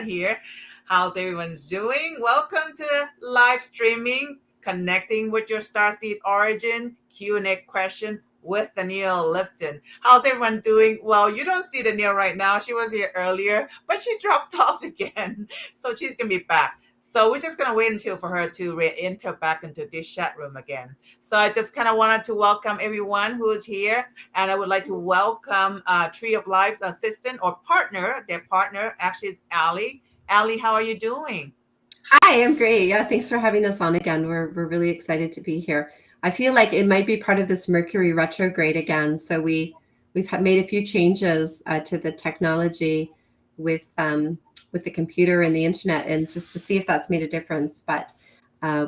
here. How's everyone's doing? Welcome to live streaming, connecting with your Starseed Origin Q&A question with Danielle Lipton. How's everyone doing? Well, you don't see Danielle right now. She was here earlier, but she dropped off again. So she's going to be back. So we're just going to wait until for her to re-enter back into this chat room again. So I just kind of wanted to welcome everyone who is here. And I would like to welcome Tree of Life's assistant or partner. Their partner actually is Allie. Allie, how are you doing? Hi, I'm great. Yeah, thanks for having us on again. We're really excited to be here. I feel like it might be part of this Mercury retrograde again. So we've made a few changes to the technology with the computer and the internet, and just to see if that's made a difference. But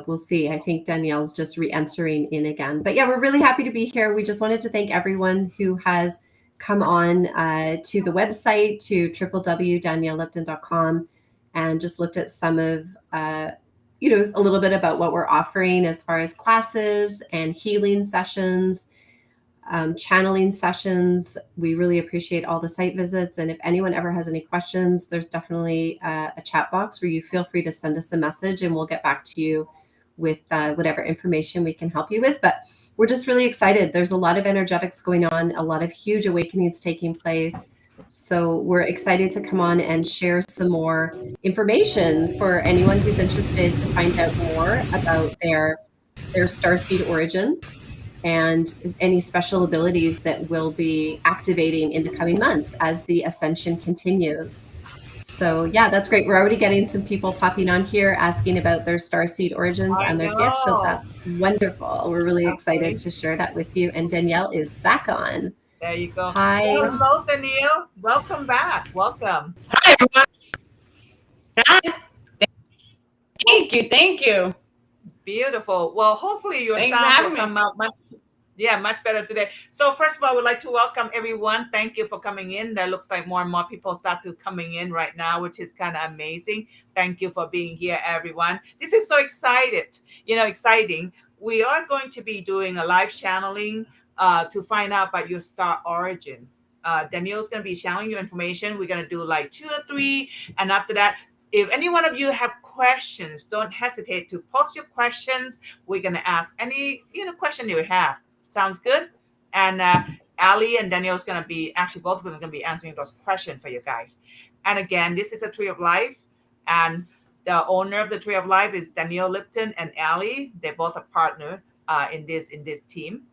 we'll see. I think Danielle's just re-entering in again. But yeah, we're really happy to be here. We just wanted to thank everyone who has come on to the website, to www.daniellelipton.com, and just looked at some of a little bit about what we're offering as far as classes and healing sessions, channeling sessions. We really appreciate all the site visits. And if anyone ever has any questions, there's definitely a chat box where you feel free to send us a message and we'll get back to you with whatever information we can help you with. But we're just really excited. There's a lot of energetics going on, a lot of huge awakenings taking place. So we're excited to come on and share some more information for anyone who's interested to find out more about their starseed origin and any special abilities that we'll be activating in the coming months as the ascension continues. So yeah, that's great. We're already getting some people popping on here asking about their starseed origins and their gifts. So that's wonderful. We're really excited to share that with you. And Danielle is back on. There you go. Hi. Well, hello, Danielle. Welcome back. Welcome. Hi, everyone. Hi. Thank you. Beautiful. Well, hopefully your sound will come out much better today. So first of all, I would like to welcome everyone. Thank you for coming in. There looks like more and more people start to coming in right now, which is kind of amazing. Thank you for being here, everyone. This is so exciting. We are going to be doing a live channeling to find out about your star origin. Danielle's going to be channeling your information. We're going to do like 2 or 3. And after that, if any one of you have questions, don't hesitate to post your questions. We're going to ask any question you have. Sounds good? And Ali and Danielle's going to be, actually both of them are going to be answering those questions for you guys. And again, this is a Tree of Life. And the owner of the Tree of Life is Danielle Lipton and Ali. They both are partner in this team.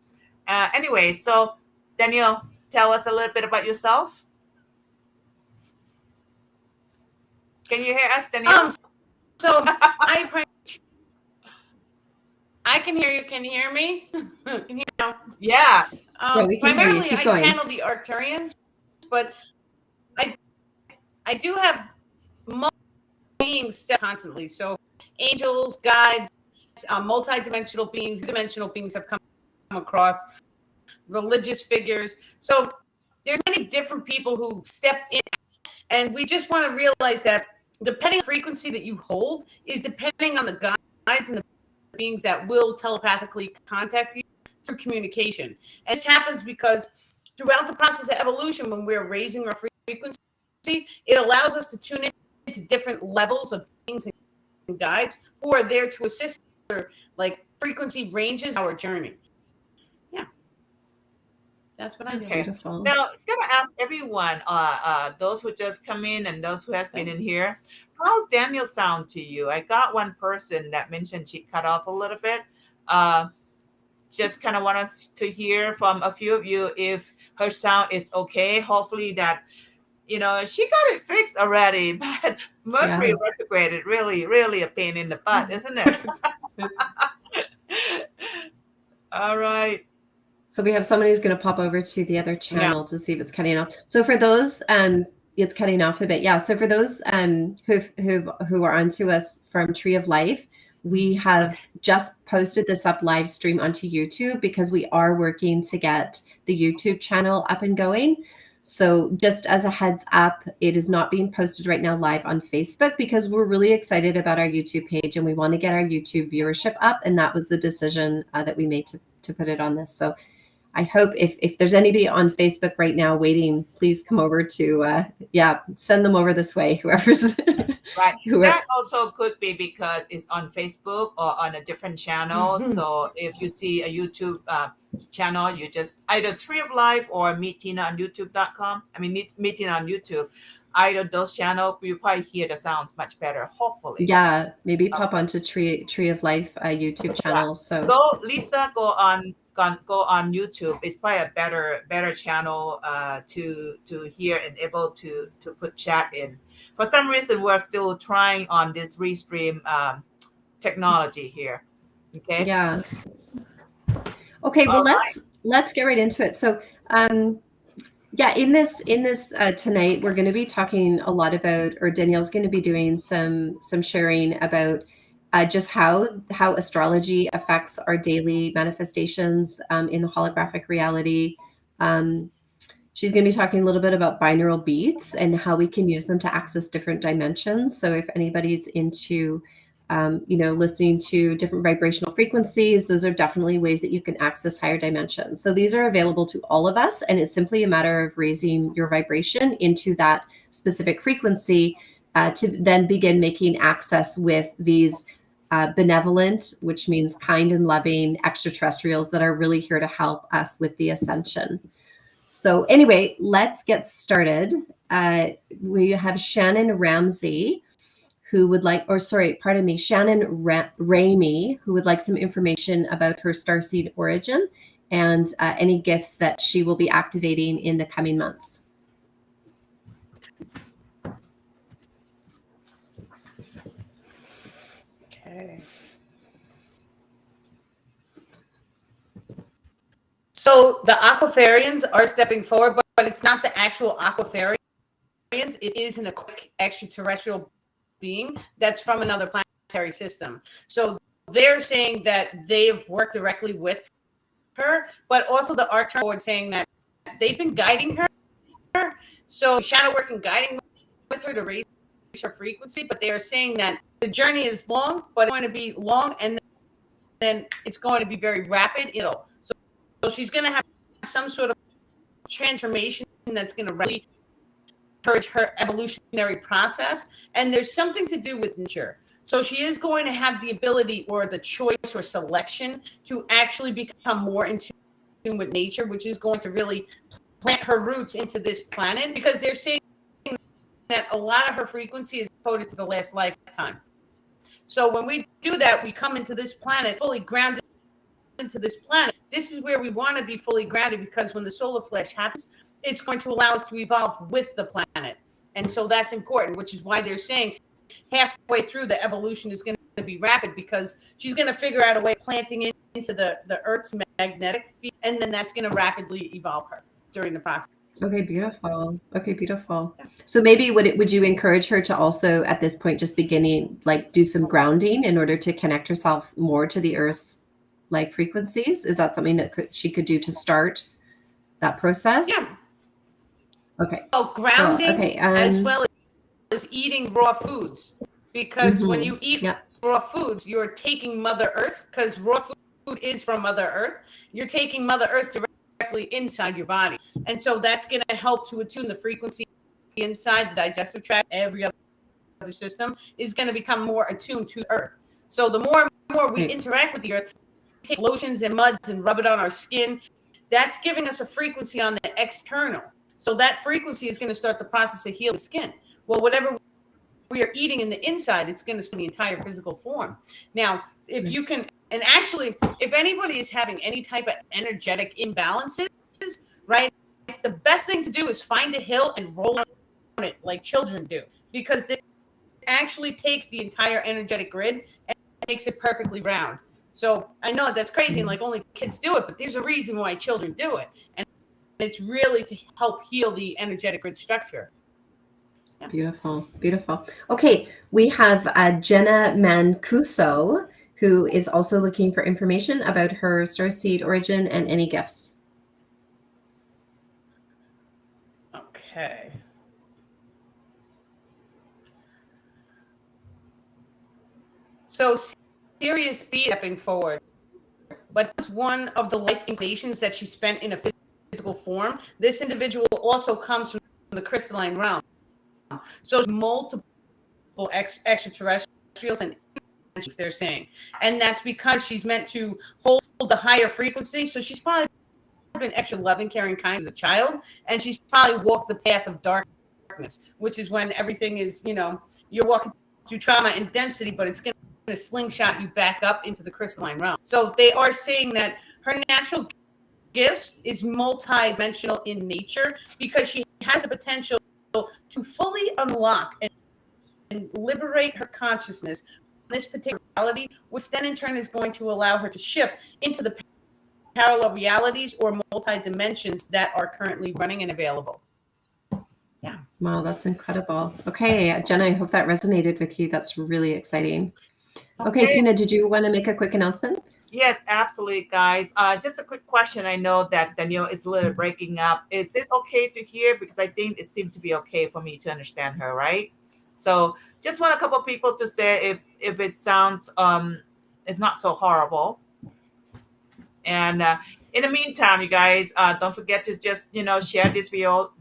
Anyway, so Danielle, tell us a little bit about yourself. Can you hear us, Danielle? So I can hear you. Can you hear me? Can you hear me? Yeah. We can primarily, hear you. I channel the Arcturians, but I do have beings constantly. So angels, guides, multi-dimensional beings, dimensional beings have come across, religious figures. So there's many different people who step in, and we just want to realize that depending on the frequency that you hold is depending on the guides and the beings that will telepathically contact you through communication. And this happens because throughout the process of evolution, when we're raising our frequency, it allows us to tune in to different levels of beings and guides who are there to assist our frequency ranges our journey. Yeah. That's what I do. Beautiful. Now, I'm going to ask everyone, those who just come in and those who have been in here, how's Danielle sound to you? I got one person that mentioned she cut off a little bit. Just kind of want us to hear from a few of you if her sound is okay. Hopefully that, she got it fixed already, but Mercury retrograde, really, really a pain in the butt, isn't it? All right. So we have somebody who's going to pop over to the other channel to see if it's cutting off. So for those, it's cutting off a bit. Yeah. So for those who are onto us from Tree of Life, we have just posted this up live stream onto YouTube because we are working to get the YouTube channel up and going. So just as a heads up, it is not being posted right now live on Facebook because we're really excited about our YouTube page and we want to get our YouTube viewership up. And that was the decision that we made to put it on this. So I hope if there's anybody on Facebook right now waiting, please come over to send them over this way. Whoever's right. That also could be because it's on Facebook or on a different channel. So if you see a YouTube channel, you just either Tree of Life or Meet Tina on YouTube.com. I mean, Meet Tina on YouTube. Either those channels, you probably hear the sounds much better. Hopefully, yeah. Maybe pop onto Tree of Life YouTube channel. So go, Lisa. Go on YouTube. It's probably a better channel to hear and able to put chat in. For some reason, we're still trying on this restream technology here. Okay. Yeah. Okay. Well, All let's get right into it. So, in this tonight, we're going to be talking a lot about, or Danielle's going to be doing some sharing about just how astrology affects our daily manifestations in the holographic reality. She's going to be talking a little bit about binaural beats and how we can use them to access different dimensions. So if anybody's into, listening to different vibrational frequencies, those are definitely ways that you can access higher dimensions. So these are available to all of us, and it's simply a matter of raising your vibration into that specific frequency to then begin making access with these benevolent, which means kind and loving extraterrestrials that are really here to help us with the ascension. So anyway, let's get started. We have Shannon Ramsey, who would like, Shannon Ramey, who would like some information about her Starseed Origin and any gifts that she will be activating in the coming months. Okay. So the Aquafarians are stepping forward, but it's not the actual Aquafarians. It is an extraterrestrial being that's from another planetary system. So they're saying that they've worked directly with her, but also the Arcturus board saying that they've been guiding her. So shadow work and guiding with her to raise her frequency, but they are saying that the journey is long, but it's going to be long, and then it's going to be very rapid. So she's going to have some sort of transformation that's going to really encourage her evolutionary process. And there's something to do with nature. So she is going to have the ability or the choice or selection to actually become more in tune with nature, which is going to really plant her roots into this planet, because they're saying that a lot of her frequency is coded to the last lifetime. So when we do that, we come into this planet fully grounded into this planet. This is where we want to be fully grounded, because when the solar flash happens, it's going to allow us to evolve with the planet. And so that's important, which is why they're saying halfway through the evolution is going to be rapid, because she's going to figure out a way of planting into the Earth's magnetic field, and then that's going to rapidly evolve her during the process. Okay, beautiful. So maybe would you encourage her to also at this point just beginning, like, do some grounding in order to connect herself more to the Earth's like frequencies? Is that something that she could do to start that process? Yeah. Okay. Oh, grounding as well as eating raw foods, because when you eat raw foods, you're taking Mother Earth, because raw food is from Mother Earth. You're taking Mother Earth directly inside your body, and so that's going to help to attune the frequency inside the digestive tract. Every other system is going to become more attuned to Earth. So the more and more we interact with the Earth, take lotions and muds and rub it on our skin, that's giving us a frequency on the external. So that frequency is going to start the process of healing the skin. Well, whatever we are eating in the inside, it's going to stay the entire physical form. Now, if you can, and actually, if anybody is having any type of energetic imbalances, right, the best thing to do is find a hill and roll on it like children do, because it actually takes the entire energetic grid and makes it perfectly round. So I know that's crazy, and like only kids do it, but there's a reason why children do it. And it's really to help heal the energetic grid structure. Yeah. Beautiful. Okay, we have Jenna Mancuso, who is also looking for information about her Starseed Origin and any gifts. Okay. So Sirius B stepping forward. but it's one of the life incarnations that she spent in a physical form. This individual also comes from the crystalline realm. So multiple extraterrestrials and they're saying, and that's because she's meant to hold the higher frequency. So she's probably been extra loving, caring, kind as a child, and she's probably walked the path of darkness, which is when everything is, you're walking through trauma and density, but it's going to slingshot you back up into the crystalline realm. So they are saying that her natural gifts is multi-dimensional in nature because she has the potential to fully unlock and liberate her consciousness from this particular reality, which then in turn is going to allow her to shift into the parallel realities or multi-dimensions that are currently running and available. Yeah. Wow, that's incredible. Okay, Jenna, I hope that resonated with you. That's really exciting. Okay, Tina, did you want to make a quick announcement? Yes, absolutely, guys. Just a quick question. I know that Danielle is a little breaking up. Is it okay to hear? Because I think it seemed to be okay for me to understand her, right? So just want a couple of people to say if it sounds it's not so horrible. And in the meantime, you guys, don't forget to just share this video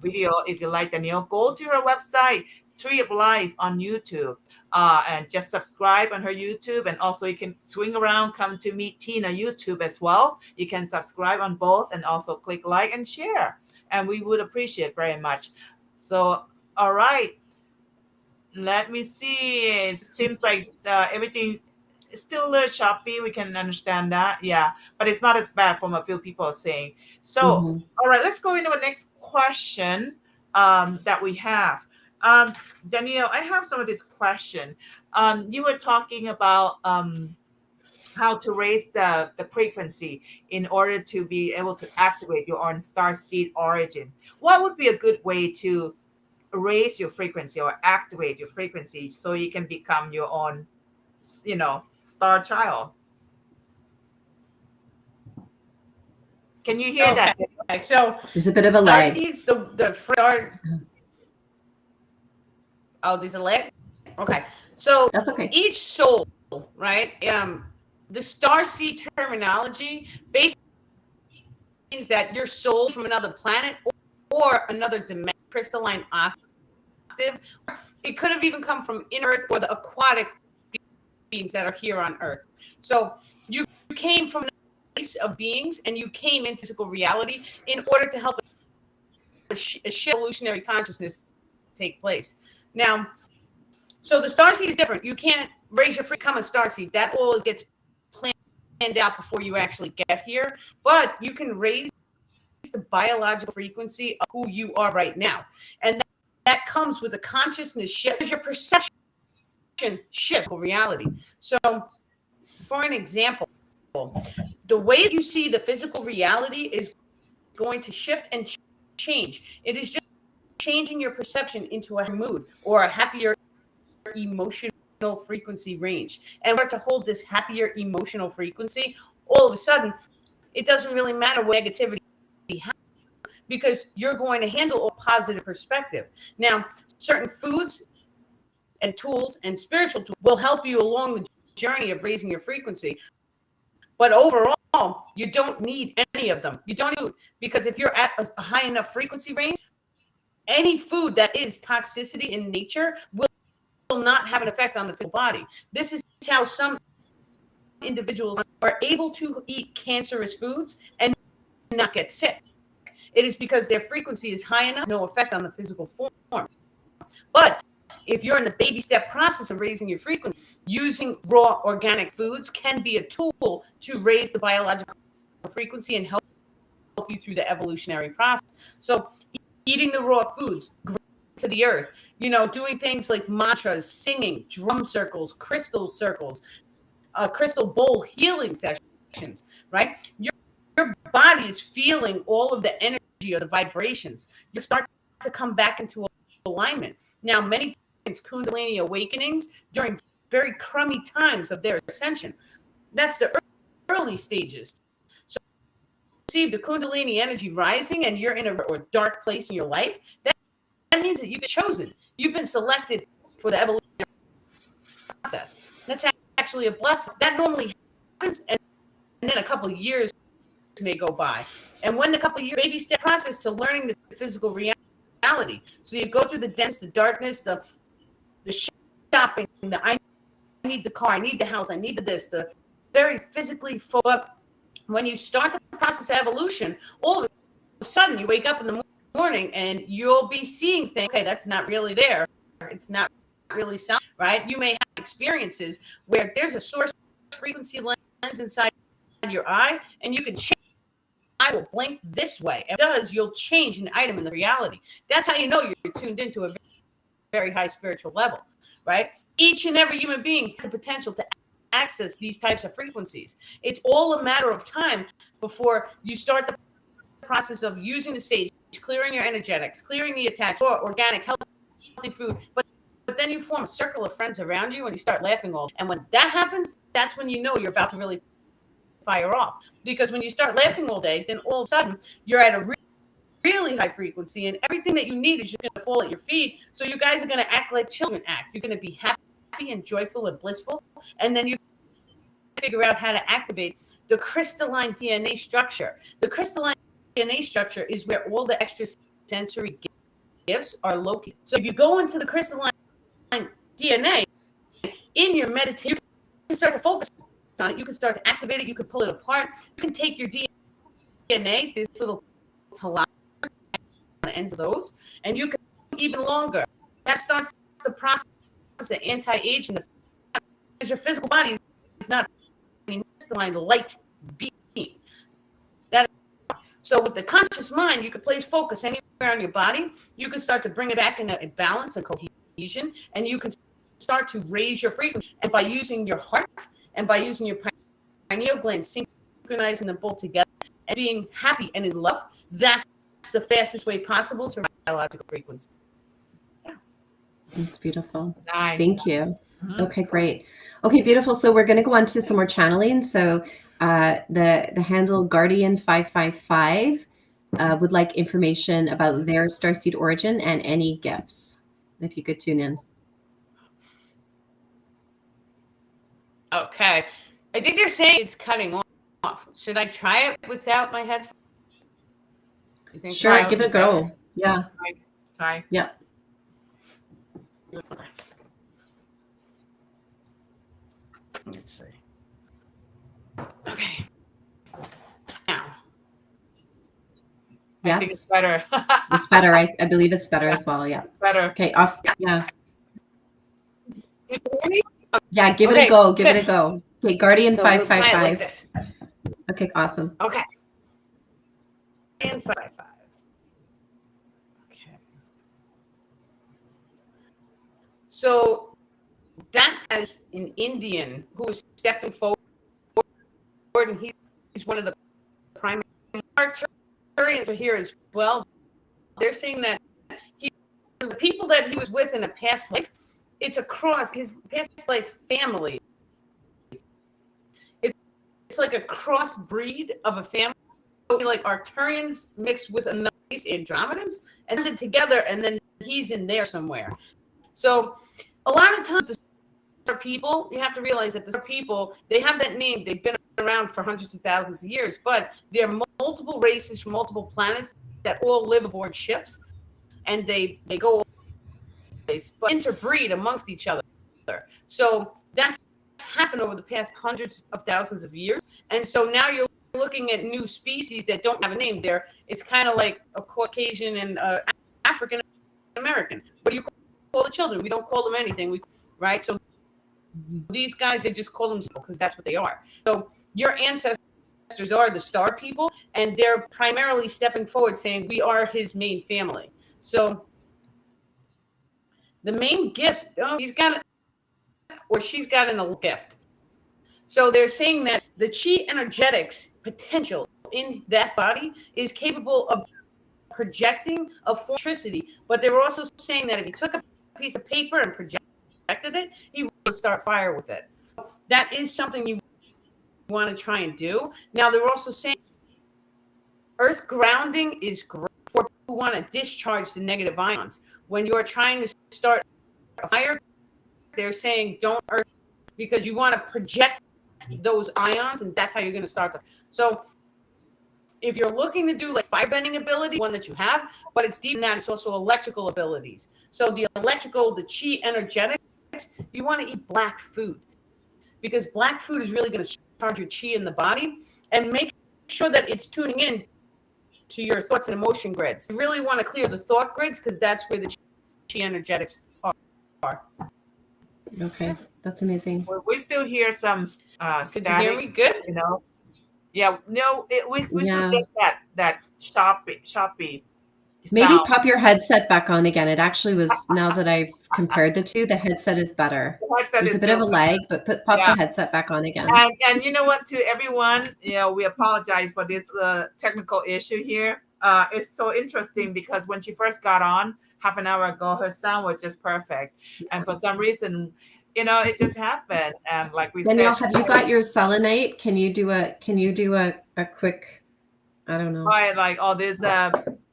if you like Danielle. Go to her website, Tree of Life on YouTube. And just subscribe on her YouTube, and also you can swing around, come to meet Tina YouTube as well. You can subscribe on both and also click like and share, and we would appreciate very much. So, all right, let me see. It seems like everything is still a little choppy. We can understand that, yeah, but it's not as bad from a few people are saying. So, all right, let's go into the next question that we have. Danielle, I have some of this question. You were talking about how to raise the frequency in order to be able to activate your own starseed origin. What would be a good way to raise your frequency or activate your frequency so you can become your own, star child? Can you hear that? Okay, so there's a bit of a lag. Starseeds, the Oh, there's a lag? Okay. So that's okay. Each soul, right? The starseed terminology basically means that your soul from another planet or another dimension, crystalline octave. It could have even come from inner Earth or the aquatic beings that are here on Earth. So you came from a place of beings and you came into physical reality in order to help a shift evolutionary consciousness take place. Now, so the starseed is different. You can't raise your free become a starseed. That all gets planned out before you actually get here. But you can raise the biological frequency of who you are right now. And that comes with a consciousness shift. Your perception shifts for reality. So for an example, the way you see the physical reality is going to shift and change. It is just changing your perception into a mood or a happier emotional frequency range. And we're to hold this happier emotional frequency, all of a sudden, it doesn't really matter what negativity happens because you're going to handle a positive perspective. Now, certain foods and tools and spiritual tools will help you along the journey of raising your frequency. But overall, you don't need any of them. You don't need, because if you're at a high enough frequency range, any food that is toxicity in nature will not have an effect on the physical body. This is how some individuals are able to eat cancerous foods and not get sick. It is because their frequency is high enough, no effect on the physical form. But if you're in the baby step process of raising your frequency, using raw organic foods can be a tool to raise the biological frequency and help you through the evolutionary process. So eating the raw foods, to the earth, doing things like mantras, singing, drum circles, crystal bowl healing sessions, right? Your body is feeling all of the energy or the vibrations. You start to come back into alignment. Now, many Kundalini awakenings during very crummy times of their ascension. That's the early stages. So see the Kundalini energy rising and you're in a dark place in your life, that means that you've been chosen. You've been selected for the evolutionary process. That's actually a blessing. That normally happens, and then a couple of years may go by. And when the couple of years, baby step process to learning the physical reality. So you go through the dense, the darkness, the shopping, I need the car, I need the house, I need this, the very physically focused. When you start the process of evolution, all of a sudden you wake up in the morning and you'll be seeing things. Okay, that's not really there. It's not really sound right. You may have experiences where there's a source frequency lens inside your eye, and you can change. I will blink this way. If it does, you'll change an item in the reality. That's how you know you're tuned into a very high spiritual level, right? Each and every human being has the potential to access these types of frequencies. It's all a matter of time before you start the process of using the sage, clearing your energetics, clearing the attacks, or organic, healthy food. But then you form a circle of friends around you and you start laughing all. And when that happens, that's when you know you're about to really fire off. Because when you start laughing all day, then all of a sudden you're at a really high frequency, and everything that you need is just going to fall at your feet. So you guys are going to act like children act. You're going to be happy and joyful and blissful. And then you figure out how to activate the crystalline DNA structure. The crystalline DNA structure is where all the extra sensory gifts are located. So if you go into the crystalline DNA in your meditation, you can start to focus on it. You can start to activate it. You can pull it apart. You can take your DNA, this little telomeres on the ends of those, and you can even longer. That starts the process of anti-aging, because your physical body is not a crystalline light being. So with the conscious mind, you can place focus anywhere on your body. You can start to bring it back into balance and cohesion, and you can start to raise your frequency. And by using your heart and by using your pineal gland, synchronizing them both together and being happy and in love, that's the fastest way possible to biological frequency. Yeah. That's beautiful. Nice. Thank you. Okay, great. Okay, beautiful. So we're going to go on to some more channeling. So the handle Guardian555 would like information about their Starseed Origin and any gifts. If you could tune in. Okay. I think they're saying it's cutting off. Should I try it without my headphones? Sure, give it a go. Yeah. Try. Yeah. Okay. Let's see. Okay. Now. I think it's better. It's better. I believe it's better as well. Yeah. Better. Okay. Off. Yeah. Yeah. Give it a go. Give it a go. Okay. Guardian555. Like okay. Awesome. Okay. Guardian555. Okay. So that as an Indian who is stepping forward, and he's one of the primary Arcturians are here as well. They're saying that the people that he was with in a past life, it's across his past life family. It's like a crossbreed of a family, like Arcturians mixed with a nice Andromedans, and then together, and then he's in there somewhere. So a lot of times, the people, you have to realize that the people, they have that name. They've been around for hundreds of thousands of years, but there are multiple races from multiple planets that all live aboard ships, and they go all place, but interbreed amongst each other. So that's happened over the past hundreds of thousands of years, and so now you're looking at new species that don't have a name. There, it's kind of like a Caucasian and African American. What do you call the children? We don't call them anything, right? So these guys, they just call them because that's what they are. So your ancestors are the star people, and they're primarily stepping forward saying we are his main family. So the main gifts, he's got or she's got a gift. So they're saying that the chi energetics potential in that body is capable of projecting a form of electricity, but they were also saying that if you took a piece of paper and projected it, he would start fire with it. That is something you want to try and do. Now, they're also saying earth grounding is great for people who want to discharge the negative ions. When you're trying to start a fire, they're saying don't earth, because you want to project those ions, and that's how you're going to start them. So if you're looking to do like fire bending ability, one that you have, but it's deep in that, it's also electrical abilities. So the electrical, the chi energetics, you want to eat black food, because black food is really going to charge your chi in the body and make sure that it's tuning in to your thoughts and emotion grids. You really want to clear the thought grids, because that's where the chi energetics are. Okay, that's amazing. Well, we still hear some Did static. you hear me good? You know, yeah, no, we still get that choppy Maybe sound. pop your headset back on again. It actually was, now that I've compared the two, the headset is better. The headset There's is a bit of a better. lag, but pop the headset back on again. And you know what, to everyone, we apologize for this technical issue here. It's so interesting because when she first got on half an hour ago, her sound was just perfect. And for some reason, it just happened. And like we Danielle, said, have you got your selenite? Can you do a quick, I don't know. by like all these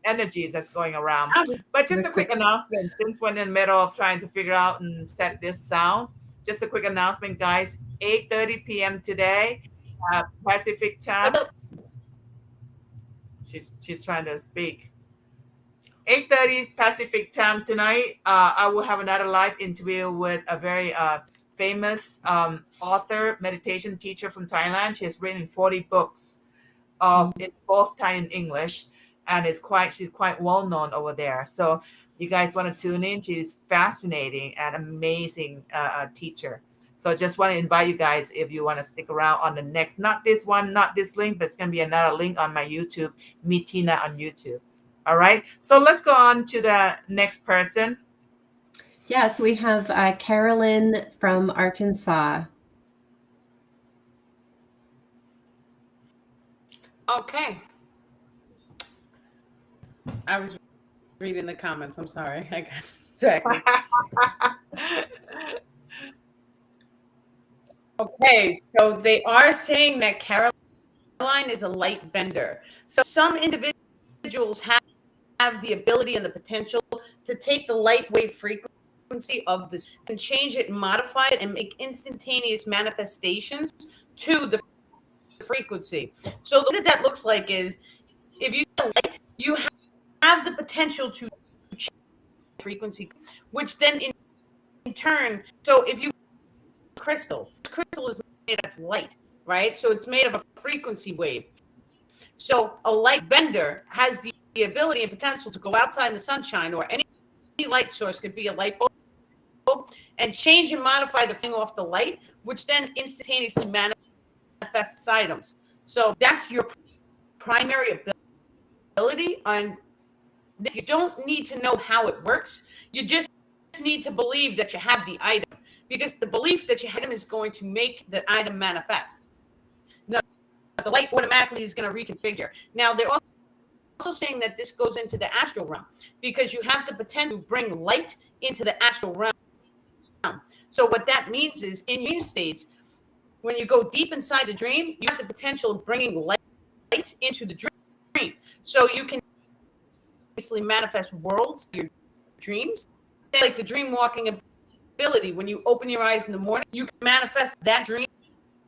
energies that's going around. But just a quick announcement, since we're in the middle of trying to figure out and set this sound, just a quick announcement, guys. 8:30 p.m. today, Pacific time. She's trying to speak. 8:30 Pacific time tonight. I will have another live interview with a very famous author, meditation teacher from Thailand. She has written 40 books in both Thai and English, and she's quite well known over there. So you guys want to tune in? She's fascinating and amazing teacher. So just want to invite you guys, if you want to stick around on the next, not this one, not this link, but it's going to be another link on my YouTube, Meet Tina on YouTube. All right. So let's go on to the next person. Yes, we have Carolyn from Arkansas. Okay. I was reading the comments. I'm sorry. I got distracted. Okay, so they are saying that Caroline is a light bender. So some individuals have the ability and the potential to take the light wave frequency of this and change it, modify it, and make instantaneous manifestations to the frequency. So the way that looks like is, if you light, you have the potential to change the frequency, which then in turn, so if you crystal is made of light, right? So it's made of a frequency wave. So a light bender has the ability and potential to go outside in the sunshine, or any light source, could be a light bulb, and change and modify the thing off the light, which then instantaneously manifests items. So that's your primary ability, and you don't need to know how it works. You just need to believe that you have the item, because the belief that you have item is going to make the item manifest. Now, the light automatically is going to reconfigure. Now, they're also saying that this goes into the astral realm, because you have the potential to bring light into the astral realm. So what that means is, in dream states, when you go deep inside the dream, you have the potential of bringing light into the dream. So you can basically manifest worlds, your dreams, like the dream walking ability. When you open your eyes in the morning, you can manifest that dream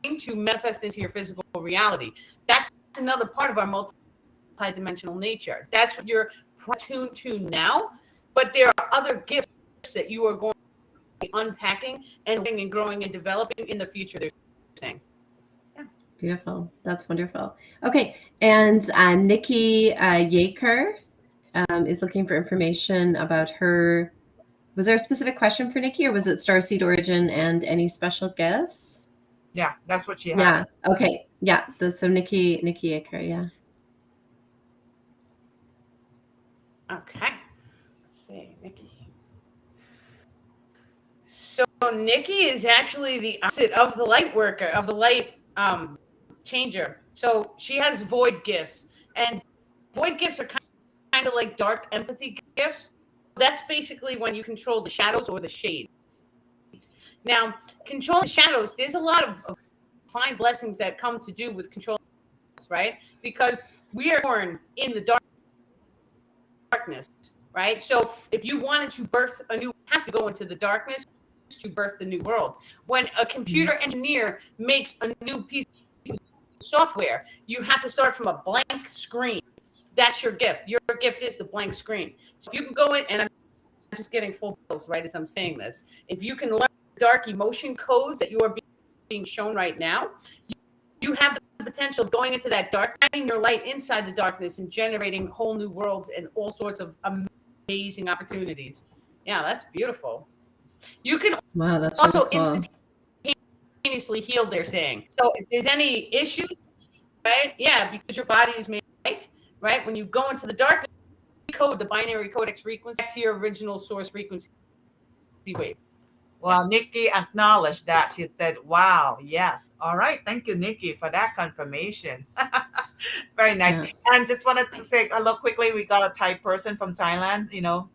to manifest into your physical reality. That's another part of our multi-dimensional nature. That's what you're tuned to now, but there are other gifts that you are going to be unpacking and growing and developing in the future. They're saying. Yeah. Beautiful. That's wonderful. Okay, and Nikki Yaker is looking for information about her. Was there a specific question for Nikki, or was it Starseed Origin and any special gifts? Yeah, that's what she has. Yeah. Okay. Yeah. So Nikki Yaker. Yeah. Okay. Let's see, Nikki. So Nikki is actually the opposite of the light worker, of the light changer. So she has void gifts, and void gifts are kind of like dark empathy gifts. That's basically when you control the shadows or the shades. Now, control the shadows, there's a lot of fine blessings that come to do with control, right? Because we are born in the darkness, right? So if you wanted to birth a new, you have to go into the darkness to birth the new world. When a computer engineer makes a new piece of software, you have to start from a blank screen. That's your gift. Your gift is the blank screen. So if you can go in, and I'm just getting full bills right as I'm saying this, if you can learn dark emotion codes that you are being shown right now, you have the potential of going into that dark, shining your light inside the darkness and generating whole new worlds and all sorts of amazing opportunities. Yeah, that's beautiful. You can also instantaneously heal, they're saying. So if there's any issues, right? Yeah, because your body is made light, right? When you go into the darkness, code the binary codex frequency back to your original source frequency wave. Well, Nikki acknowledged that. She said, wow, yes. All right. Thank you, Nikki, for that confirmation. Very nice. Yeah. And just wanted to say, look quickly, we got a Thai person from Thailand,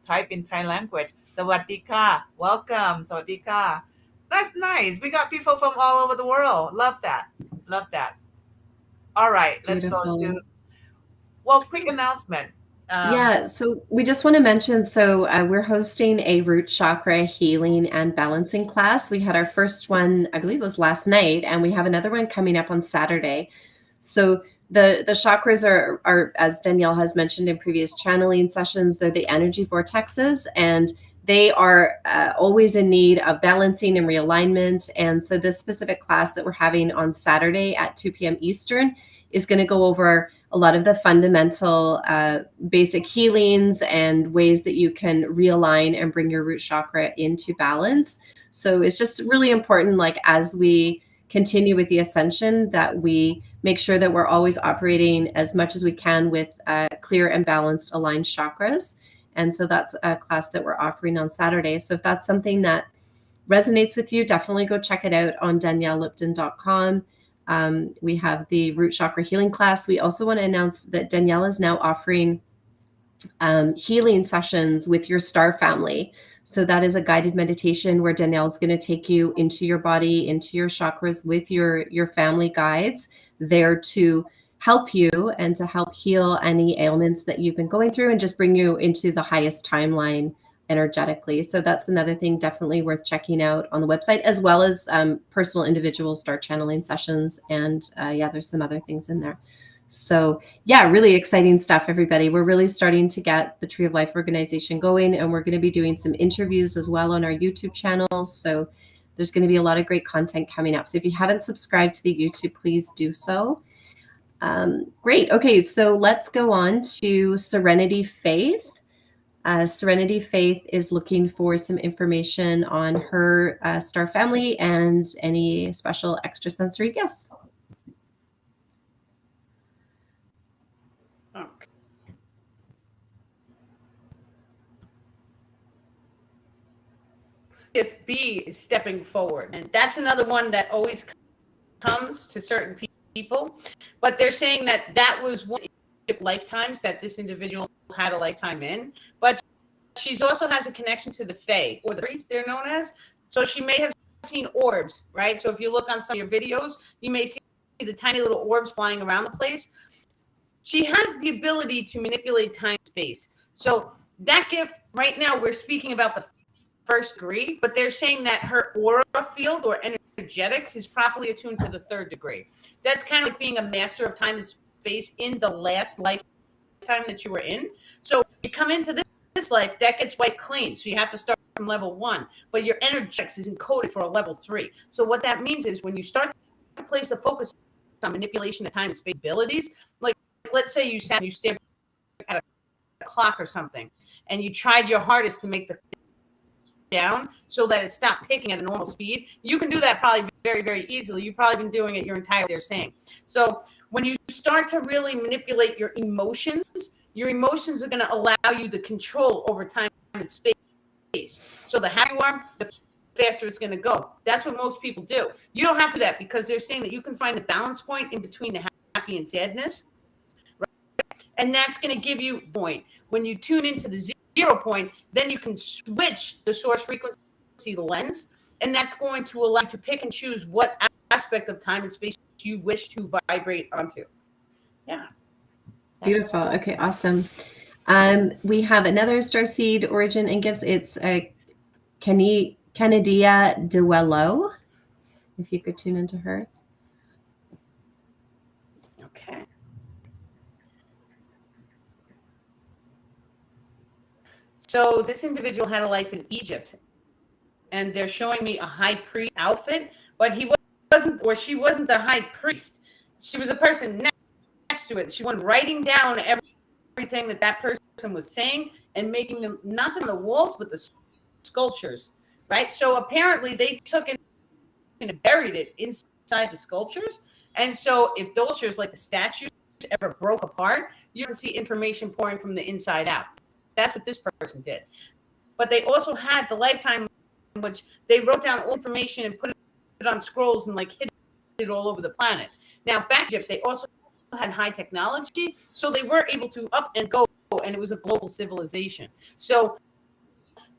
type in Thai language. Sawadee ka. Welcome. Sawadee ka. That's nice. We got people from all over the world. Love that. Love that. All right. Let's go to, quick announcement. Yeah, so we just want to mention, we're hosting a root chakra healing and balancing class. We had our first one, I believe it was last night, and we have another one coming up on Saturday. So the chakras are, as Danielle has mentioned in previous channeling sessions, they're the energy vortexes, and they are always in need of balancing and realignment. And so this specific class that we're having on Saturday at 2 p.m. Eastern is going to go over a lot of the fundamental basic healings and ways that you can realign and bring your root chakra into balance. So it's just really important, like as we continue with the ascension, that we make sure that we're always operating as much as we can with clear and balanced aligned chakras. And so that's a class that we're offering on Saturday. So if that's something that resonates with you, definitely go check it out on daniellelipton.com. We have the root chakra healing class. We also want to announce that Danielle is now offering healing sessions with your star family. So that is a guided meditation where Danielle is going to take you into your body, into your chakras with your family guides there to help you and to help heal any ailments that you've been going through and just bring you into the highest timeline energetically. So that's another thing definitely worth checking out on the website, as well as personal individual star channeling sessions. And there's some other things in there. So really exciting stuff, everybody. We're really starting to get the Tree of Life organization going, and we're going to be doing some interviews as well on our YouTube channel. So there's going to be a lot of great content coming up. So if you haven't subscribed to the YouTube, please do so. Great. Okay, so let's go on to Serenity Faith. Serenity Faith is looking for some information on her star family and any special extrasensory gifts. Okay. This B is stepping forward, and that's another one that always comes to certain people, but they're saying that was one lifetimes that this individual had a lifetime in, but she's also has a connection to the Fae, or the priests they're known as. So she may have seen orbs, right? So if you look on some of your videos, you may see the tiny little orbs flying around the place. She has the ability to manipulate time and space. So that gift, right now, we're speaking about the first degree, but they're saying that her aura field or energetics is properly attuned to the third degree. That's kind of like being a master of time and space in the last lifetime that you were in. So you come into this life, that gets wiped clean. So you have to start from level 1, but your energetics is encoded for a level 3. So what that means is when you start to place a focus on manipulation of time and space abilities, like let's say you sat and you stared at a clock or something, and you tried your hardest to make the down so that it stopped ticking at a normal speed. You can do that probably very, very easily. You've probably been doing it your entire life, they're saying. So when you start to really manipulate your emotions are going to allow you the control over time and space. So the happier you are, the faster it's going to go. That's what most people do. You don't have to do that, because they're saying that you can find the balance point in between the happy and sadness, right? And that's going to give you point. When you tune into the 0 point, then you can switch the source frequency, the lens, and that's going to allow you to pick and choose what aspect of time and space you wish to vibrate onto. Yeah. Beautiful. Okay, awesome. We have another Starseed Origin and Gifts. It's Canadia Duello, if you could tune into her. Okay. So this individual had a life in Egypt, and they're showing me a high priest outfit, but he wasn't, or she wasn't the high priest. She was a person next to it. She went writing down everything that person was saying and making them, not on the walls, but the sculptures, right? So apparently they took it and buried it inside the sculptures. And so if those sculptures, like the statues, ever broke apart, you have to see information pouring from the inside out. That's what this person did. But they also had the lifetime in which they wrote down all information and put it on scrolls and like hid it all over the planet. Now, back in Egypt, they also had high technology, so they were able to up and go, and it was a global civilization. So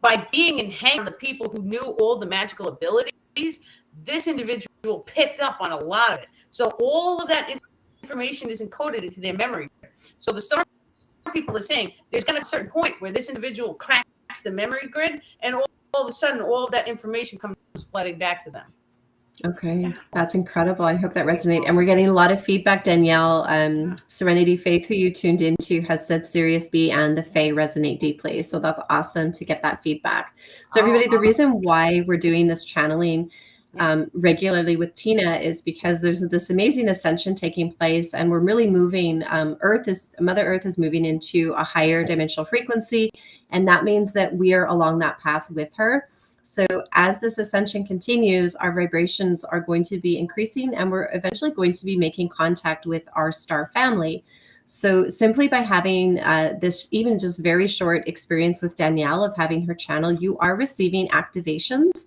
by being and hanging on the people who knew all the magical abilities, this individual picked up on a lot of it. So all of that information is encoded into their memory. So the star people are saying there's going to be a certain point where this individual cracks the memory grid, and all of a sudden all of that information comes flooding back to them. Okay, that's incredible. I hope that resonates. And we're getting a lot of feedback. Danielle, Serenity Faith, who you tuned into, has said Sirius B and the Fae resonate deeply. So that's awesome to get that feedback. So everybody, the reason why we're doing this channeling regularly with Tina is because there's this amazing ascension taking place, and we're really moving. Mother Earth is moving into a higher dimensional frequency, and that means that we are along that path with her. So as this ascension continues, our vibrations are going to be increasing, and we're eventually going to be making contact with our star family. So simply by having this even just very short experience with Danielle of having her channel, you are receiving activations,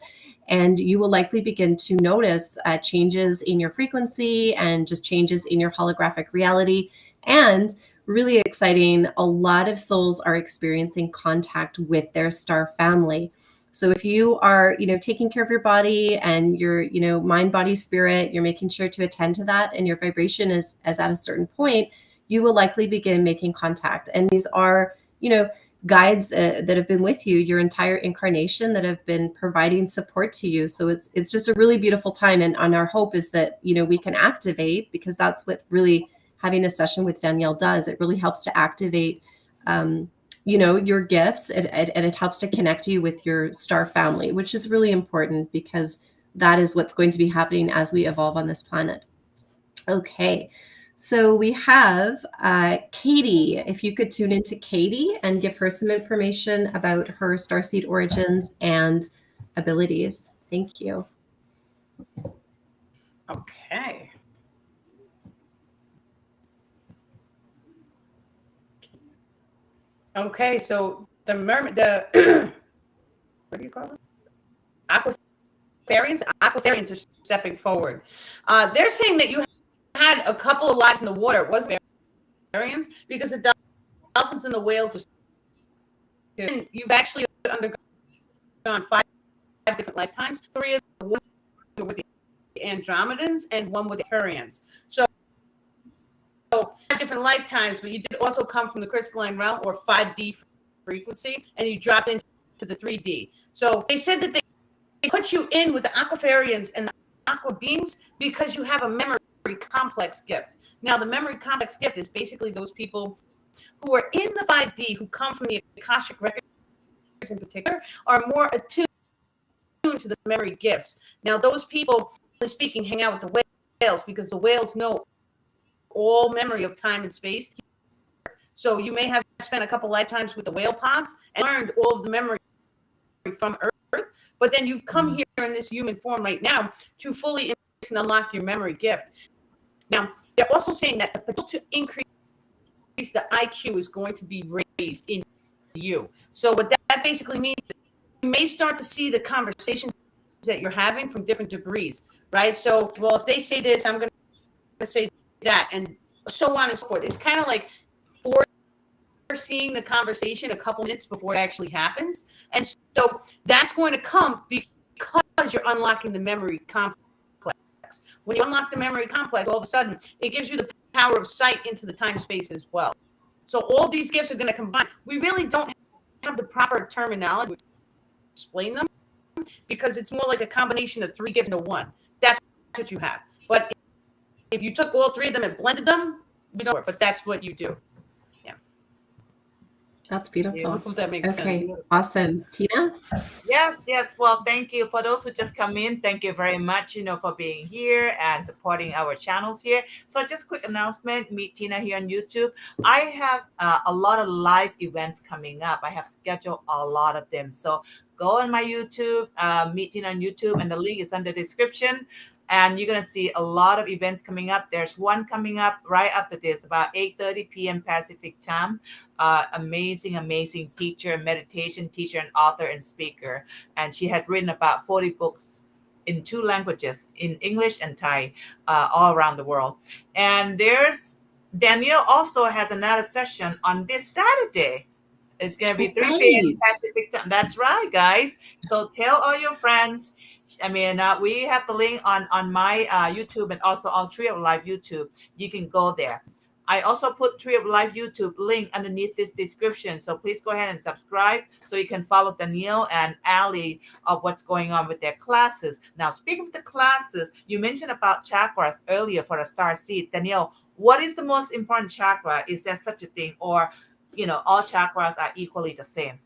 and you will likely begin to notice changes in your frequency and just changes in your holographic reality. And really exciting, a lot of souls are experiencing contact with their star family. So if you are, taking care of your body and your, mind, body, spirit, you're making sure to attend to that, and your vibration is at a certain point, you will likely begin making contact. And these are, guides that have been with you your entire incarnation, that have been providing support to you. So it's just a really beautiful time. And our hope is that, we can activate, because that's what really having a session with Danielle does. It really helps to activate, your gifts, and it helps to connect you with your star family, which is really important, because that is what's going to be happening as we evolve on this planet. Okay, so we have Katie. If you could tune into Katie and give her some information about her starseed origins and abilities. Thank you. Okay. Okay, so the mermaid, what do you call them? Aquafarians are stepping forward. They're saying that you had a couple of lives in the water. It wasn't aquafarians, because the dolphins and the whales are. You've actually undergone 5 different lifetimes. 3 of them were with the Andromedans and 1 with the Turians. So 5 different lifetimes, but you did also come from the crystalline realm, or 5D frequency, and you dropped into the 3D. So they said that they put you in with the Aquafarians and the Aqua beings because you have a memory complex gift. Now, the memory complex gift is basically those people who are in the 5D, who come from the Akashic records in particular, are more attuned to the memory gifts. Now, those people, speaking, hang out with the whales, because the whales know all memory of time and space. So you may have spent a couple lifetimes with the whale pods and learned all of the memory from Earth, but then you've come here in this human form right now to fully embrace and unlock your memory gift. Now, they're also saying that the potential to increase the IQ is going to be raised in you. So what that basically means is you may start to see the conversations that you're having from different degrees, right? So, well, if they say this, I'm going to say that, and so on and so forth. It's kind of like foreseeing the conversation a couple minutes before it actually happens. And so that's going to come because you're unlocking the memory complex. When you unlock the memory complex, all of a sudden, it gives you the power of sight into the time space as well. So all these gifts are going to combine. We really don't have the proper terminology to explain them, because it's more like a combination of 3 gifts into one. That's what you have. But if you took all 3 of them and blended them, you know, but that's what you do. Yeah. That's beautiful. If that makes okay, sense. awesome. Tina? Yes. Well, thank you for those who just come in. Thank you very much, for being here and supporting our channels here. So just quick announcement, meet Tina here on YouTube. I have a lot of live events coming up. I have scheduled a lot of them. So go on my YouTube, meet Tina on YouTube, and the link is in the description. And you're going to see a lot of events coming up. There's one coming up right after this, about 8:30 p.m. Pacific time. Amazing teacher, meditation teacher, and author and speaker. And she has written about 40 books in 2 languages, in English and Thai, all around the world. And there's Danielle also has another session on this Saturday. It's going to be 3 p.m. Pacific time. That's right, guys. So tell all your friends. I mean, we have the link on my YouTube and also on Tree of Life YouTube. You can go there. I also put Tree of Life YouTube link underneath this description. So please go ahead and subscribe so you can follow Danielle and Ali of what's going on with their classes. Now, speaking of the classes, you mentioned about chakras earlier for the star seed. Danielle, what is the most important chakra? Is there such a thing? Or, all chakras are equally the same?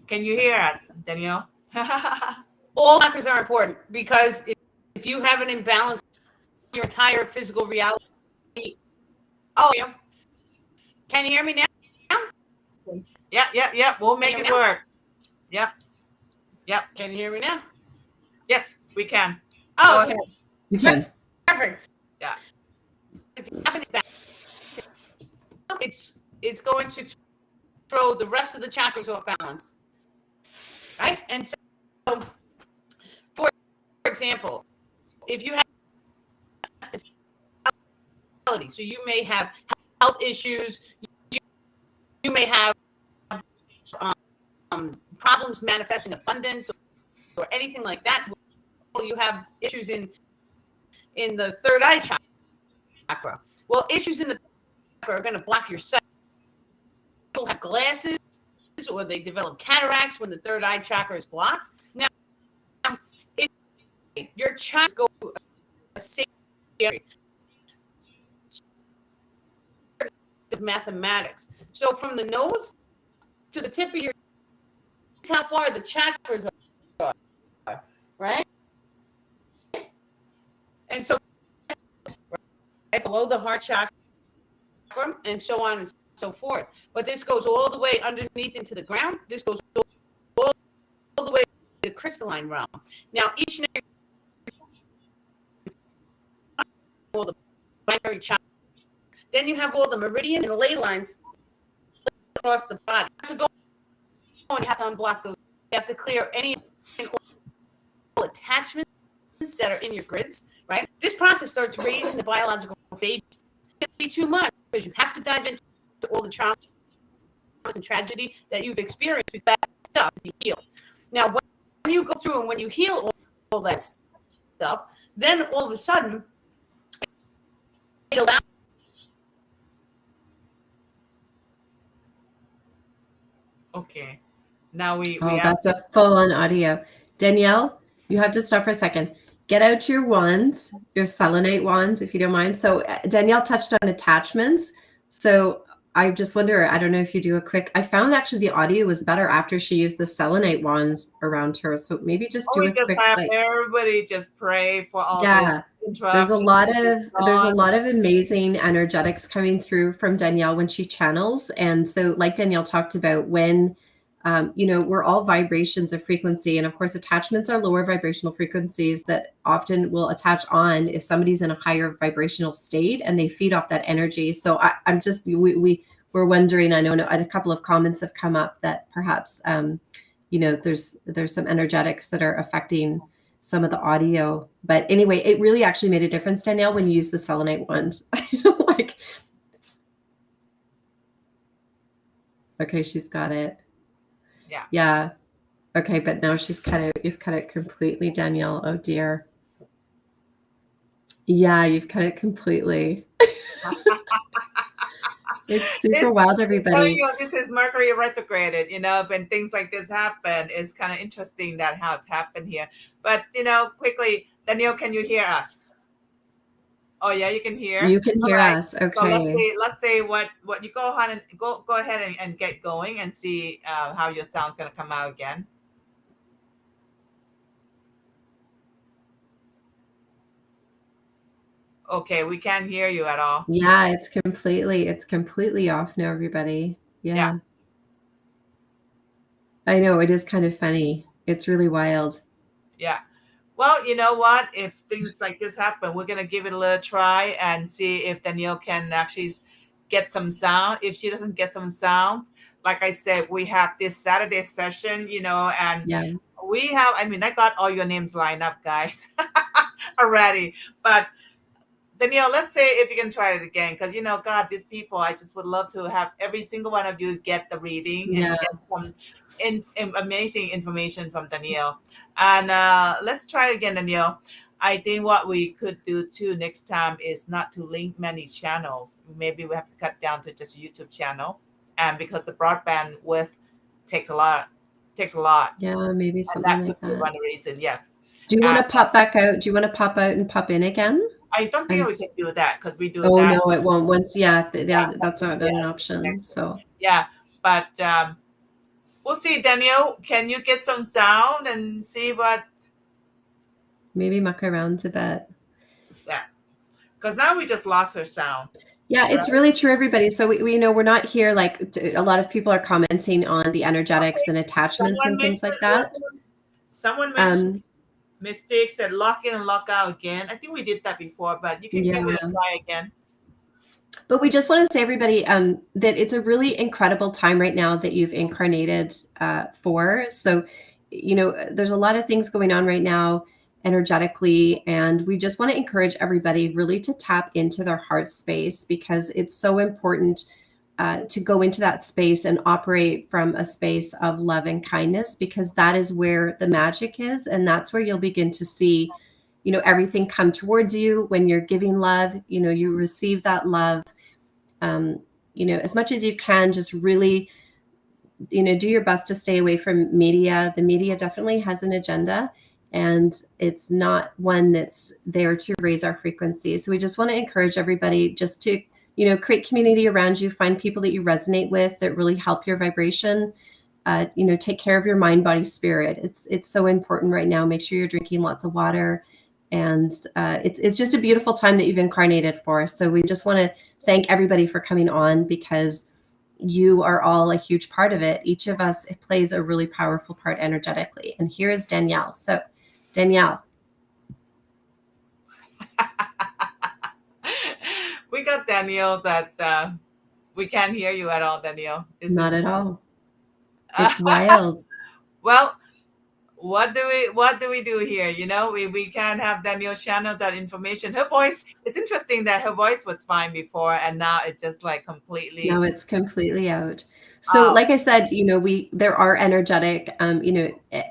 Can you hear us, Danielle? All chakras are important because if you have an imbalance in your entire physical reality. Oh, yeah. Can you hear me now? Yeah. We'll make it work. Yep. Can you hear me now? Yes, we can. Oh, go ahead. You can. Perfect. Yeah. If you have an imbalance, it's going to throw the rest of the chakras off balance. Right? And so, for example, if you have so you may have health issues, you may have problems manifesting abundance or anything like that. Well, you have issues in the third eye chakra. Well, issues in the chakra are going to block your sight. People have glasses, or they develop cataracts when the third eye chakra is blocked. Now, your chakras go to a safe area of mathematics. So from the nose to the tip of your, how far the chakras are, right? And so right below the heart chakra, and so on and so forth. But this goes all the way underneath into the ground. This goes all the way to the crystalline realm. Now, each and every all the binary chakras. Then you have all the meridian and ley lines across the body. You have to go and you have to unblock those. You have to clear any attachments that are in your grids, right? This process starts raising the biological phase. It can be too much because you have to dive into all the traumas and tragedy that you've experienced with that stuff to heal. Now, when you go through and when you heal all that stuff, then all of a sudden, it allows. Okay. Now we that's a full-on audio. Danielle, you have to stop for a second. Get out your wands, your selenite wands, if you don't mind. So Danielle touched on attachments. So I just wonder, I don't know if you do a quick, I found actually the audio was better after she used the selenite wands around her. So maybe just do a quick, everybody just pray for all there's a lot of amazing energetics coming through from Danielle when she channels. And so like Danielle talked about, when we're all vibrations of frequency. And of course, attachments are lower vibrational frequencies that often will attach on if somebody's in a higher vibrational state and they feed off that energy. So I'm just, we're wondering, I know a couple of comments have come up that perhaps, there's some energetics that are affecting some of the audio. But anyway, it really actually made a difference, Danielle, when you use the selenite wand. Okay, she's got it. Yeah. Okay, but now you've cut it completely, Danielle. Oh dear. Yeah, you've cut it completely. It's super wild, everybody. This is Mercury retrograded, when things like this happen, it's kind of interesting that how it's happened here. But, quickly, Danielle, can you hear us? Oh yeah, you can hear. You can All hear right. us. So Okay. let's say what you go ahead and go ahead and get going and see how your sound's gonna come out again. Okay, we can't hear you at all. Yeah, it's completely off now, everybody. Yeah. I know, it is kind of funny. It's really wild. Yeah. Well, you know what? If things like this happen, we're gonna give it a little try and see if Danielle can actually get some sound. If she doesn't get some sound, like I said, we have this Saturday session, and Yeah. we have. I mean, I got all your names lined up, guys, already. But Danielle, let's say if you can try it again, because God, these people, I just would love to have every single one of you get the reading and Yeah. get some amazing information from Danielle. And let's try it again, Danielle. I think what we could do too next time is not to link many channels. Maybe we have to cut down to just a YouTube channel, and because the broadband width takes a lot, Yeah, maybe and something that could like be that. one reason. Yes. Do you want And to pop back out? Do you want to pop out and pop in again? I don't think And we can do that because we do oh that. no, it won't. Once, yeah, Yeah, that's not yeah, an option. So yeah. But we'll see, Danielle. Can you get some sound and see what? maybe muck around a bit. Yeah, because now we just lost her sound. Yeah, it's really true, everybody. So we know we're not here. Like a lot of people are commenting on the energetics and attachments and things like that. Someone mentioned mistakes and lock in and lock out again. I think we did that before, but you can give it a try again. But we just want to say, everybody, that it's a really incredible time right now that you've incarnated for. So, there's a lot of things going on right now energetically, and we just want to encourage everybody really to tap into their heart space, because it's so important to go into that space and operate from a space of love and kindness, because that is where the magic is, and that's where you'll begin to see everything come towards you. When you're giving love, you receive that love. As much as you can, just really do your best to stay away from media. The media definitely has an agenda, and it's not one that's there to raise our frequency. So we just want to encourage everybody just to create community around you, find people that you resonate with that really help your vibration. Take care of your mind, body, spirit. It's so important right now. Make sure you're drinking lots of water. And it's just a beautiful time that you've incarnated for. So we just want to thank everybody for coming on, because you are all a huge part of it. Each of us plays a really powerful part energetically. And here is Danielle. So, Danielle. We got Danielle that we can't hear you at all, Danielle. Not at all. It's wild. Well, what do we do here? We can't have Danielle channel that information. Her voice, it's interesting that her voice was fine before, and now it's just like completely. No, it's completely out. So like I said, there are energetic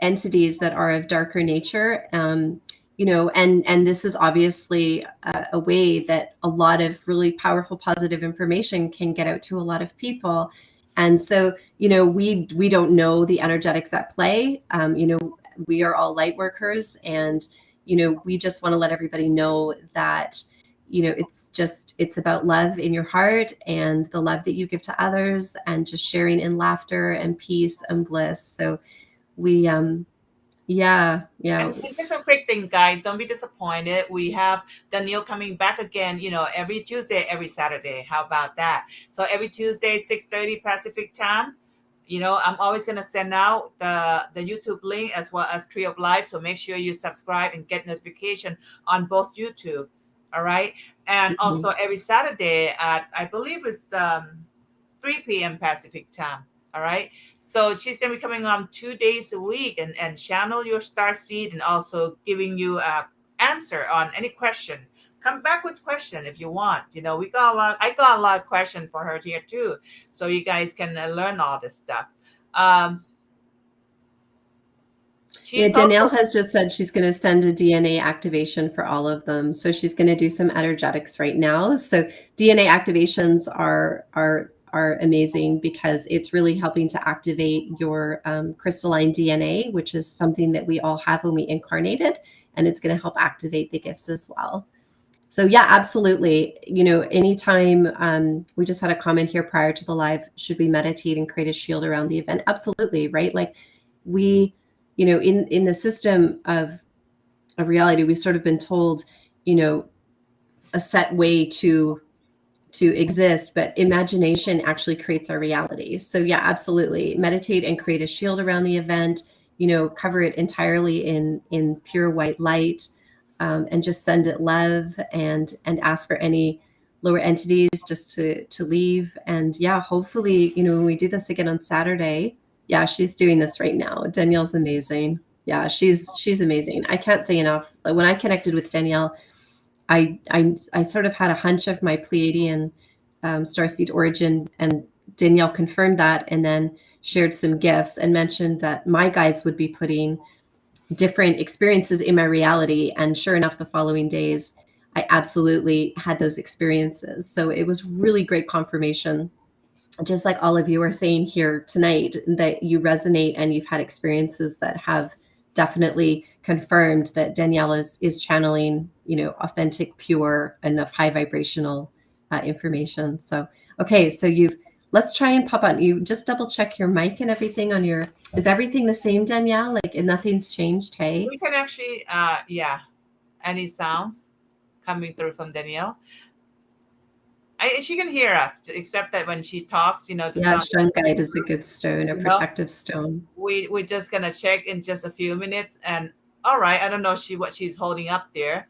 entities that are of darker nature. And this is obviously a way that a lot of really powerful positive information can get out to a lot of people. And so, we don't know the energetics at play. We are all light workers, and we just want to let everybody know that it's about love in your heart and the love that you give to others, and just sharing in laughter and peace and bliss. So we And here's a quick thing, guys. Don't be disappointed. We have Danielle coming back again, every Tuesday, every Saturday. How about that? So every Tuesday, 6:30 Pacific time. I'm always going to send out the YouTube link as well as Tree of Life. So make sure you subscribe and get notification on both YouTube. All right. And also every Saturday at, I believe it's 3 p.m. Pacific time. All right. So she's going to be coming on 2 days a week and channel your star seed, and also giving you a answer on any question. Come back with question if you want. I got a lot of questions for her here too. So you guys can learn all this stuff. Yeah, Danielle has just said she's going to send a DNA activation for all of them. So she's going to do some energetics right now. So DNA activations are amazing because it's really helping to activate your crystalline DNA, which is something that we all have when we incarnated, and it's going to help activate the gifts as well. So yeah, absolutely. You know, anytime we just had a comment here prior to the live, should we meditate and create a shield around the event? Absolutely, right? Like we, you know, in the system of reality, we've sort of been told, you know, a set way to exist, but imagination actually creates our reality. So yeah, absolutely. Meditate and create a shield around the event, you know, cover it entirely in pure white light, and just send it love and ask for any lower entities just to leave. And yeah, hopefully, you know, when we do this again on Saturday, yeah, she's doing this right now. Danielle's amazing. Yeah, she's amazing. I can't say enough. Like, when I connected with Danielle, I sort of had a hunch of my Pleiadian starseed origin, and Danielle confirmed that, and then shared some gifts and mentioned that my guides would be putting different experiences in my reality. And sure enough, the following days, I absolutely had those experiences. So it was really great confirmation, just like all of you are saying here tonight, that you resonate and you've had experiences that have definitely confirmed that Danielle is channeling, you know, authentic, pure, enough high vibrational information. So, okay, so let's try and pop on. You just double check your mic and everything on your, is everything the same, Danielle? Like, and nothing's changed, hey? We can actually, yeah, any sounds coming through from Danielle. She can hear us, except that when she talks, you know, the Yeah, sound. shungite is a good stone, a protective stone. We're just gonna check in just a few minutes, and all right, I don't know what she's holding up there.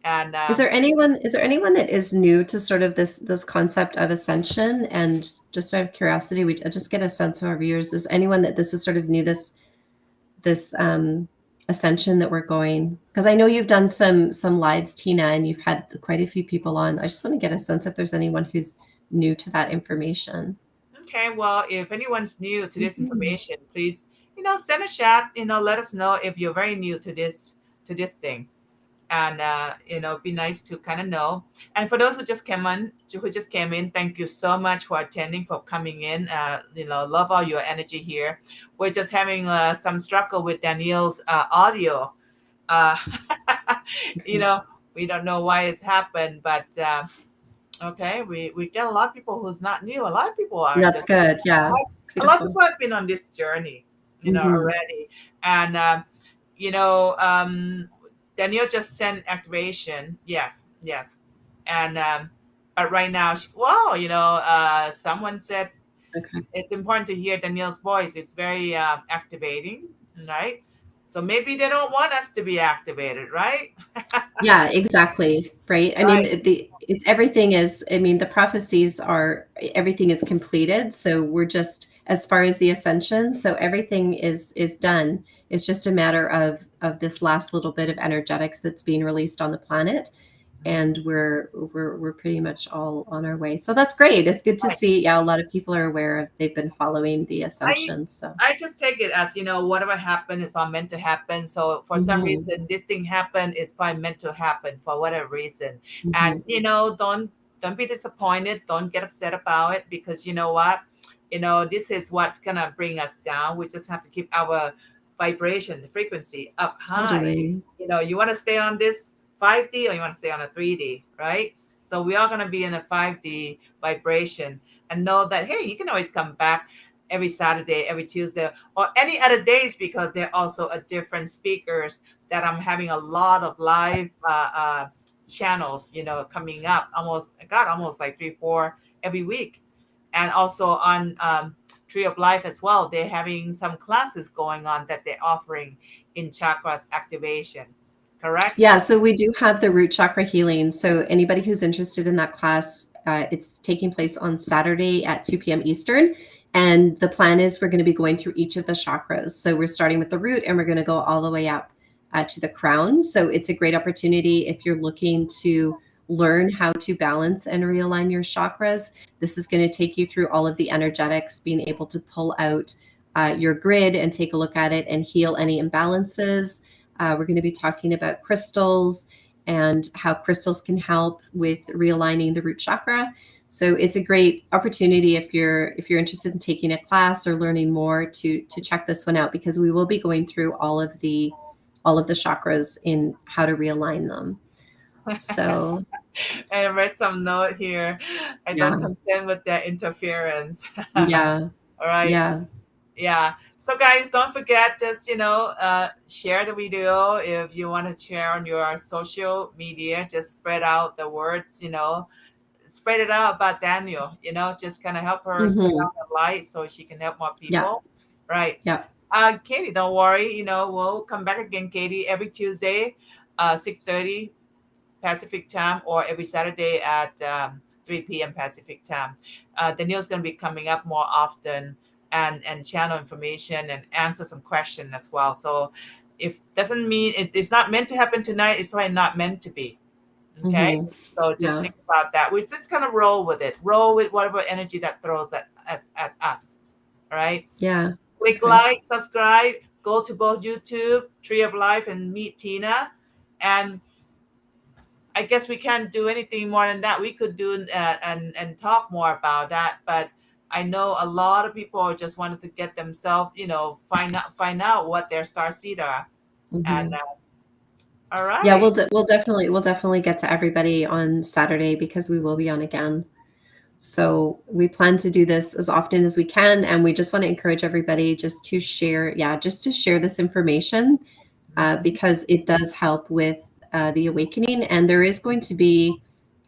And is there anyone that is new to sort of this concept of ascension? And just out of curiosity, we just get a sense of our viewers. Is anyone that this is sort of new, this ascension that we're going? Because I know you've done some lives, Tina, and you've had quite a few people on. I just want to get a sense if there's anyone who's new to that information. Okay, well, if anyone's new to this information, please, you know, send a chat. You know, let us know if you're very new to this thing, and you know, be nice to kind of know. And for those who just came in, thank you so much for attending, for coming in. You know, love all your energy here. We're just having some struggle with Danielle's audio. You know, we don't know why it's happened, but okay, we get a lot of people who's not new. A lot of people are. That's good. Yeah. A lot of people have been on this journey, you know, already. And you know, Danielle just sent activation. Yes. And but right now, you know, someone said it's important to hear Danielle's voice. It's very activating, right? So maybe they don't want us to be activated, right? Yeah, exactly. Right. I mean, everything is, I mean, the prophecies are, everything is completed. So we're just, as far as the ascension, so everything is done. It's just a matter of this last little bit of energetics that's being released on the planet. And we're pretty much all on our way. So that's great. It's good to see. Yeah, a lot of people are aware of, they've been following the ascension. So I just take it as, you know, whatever happened is all meant to happen. So for some reason, this thing happened, it's probably meant to happen for whatever reason. And, you know, don't be disappointed. Don't get upset about it, because you know what? You know, this is what's going to bring us down. We just have to keep our vibration, the frequency up high. You know, you want to stay on this 5D or you want to stay on a 3D, right? So we are going to be in a 5D vibration, and know that, hey, you can always come back every Saturday, every Tuesday, or any other days, because there are also a different speakers that I'm having a lot of live channels, you know, coming up. Almost like 3-4 every week. And also on Tree of Life as well, they're having some classes going on that they're offering in chakras activation. Correct? Yeah, so we do have the root chakra healing. So anybody who's interested in that class, it's taking place on Saturday at 2 p.m. Eastern. And the plan is we're going to be going through each of the chakras. So we're starting with the root, and we're going to go all the way up to the crown. So it's a great opportunity if you're looking to learn how to balance and realign your chakras. This is going to take you through all of the energetics, being able to pull out your grid and take a look at it and heal any imbalances. We're going to be talking about crystals and how crystals can help with realigning the root chakra. So it's a great opportunity if you're interested in taking a class or learning more to check this one out, because we will be going through all of the chakras in how to realign them. So I read some note here. I don't contend with their interference. Yeah. All right. Yeah. Yeah. So guys, don't forget, just share the video. If you want to share on your social media, just spread out the words, spread it out about Danielle, just kind of help her spread out the light so she can help more people. Yeah. Right. Yeah. Katie, don't worry, we'll come back again, Katie, every Tuesday, 6:30 Pacific time, or every Saturday at 3 p.m. Pacific time. Danielle's going to be coming up more often and channel information and answer some questions as well. So if doesn't mean it's not meant to happen tonight, it's probably not meant to be. Okay. So just think about that. We just kind of roll with it. Roll with whatever energy that throws at us. All right. Yeah. Click like, subscribe, go to both YouTube, Tree of Life, and meet Tina. And I guess we can't do anything more than that. We could do and talk more about that, but I know a lot of people just wanted to get themselves, find out what their star seed are. And all right. Yeah, we'll definitely get to everybody on Saturday, because we will be on again. So we plan to do this as often as we can, and we just want to encourage everybody just to share this information, because it does help with the awakening. And there is going to be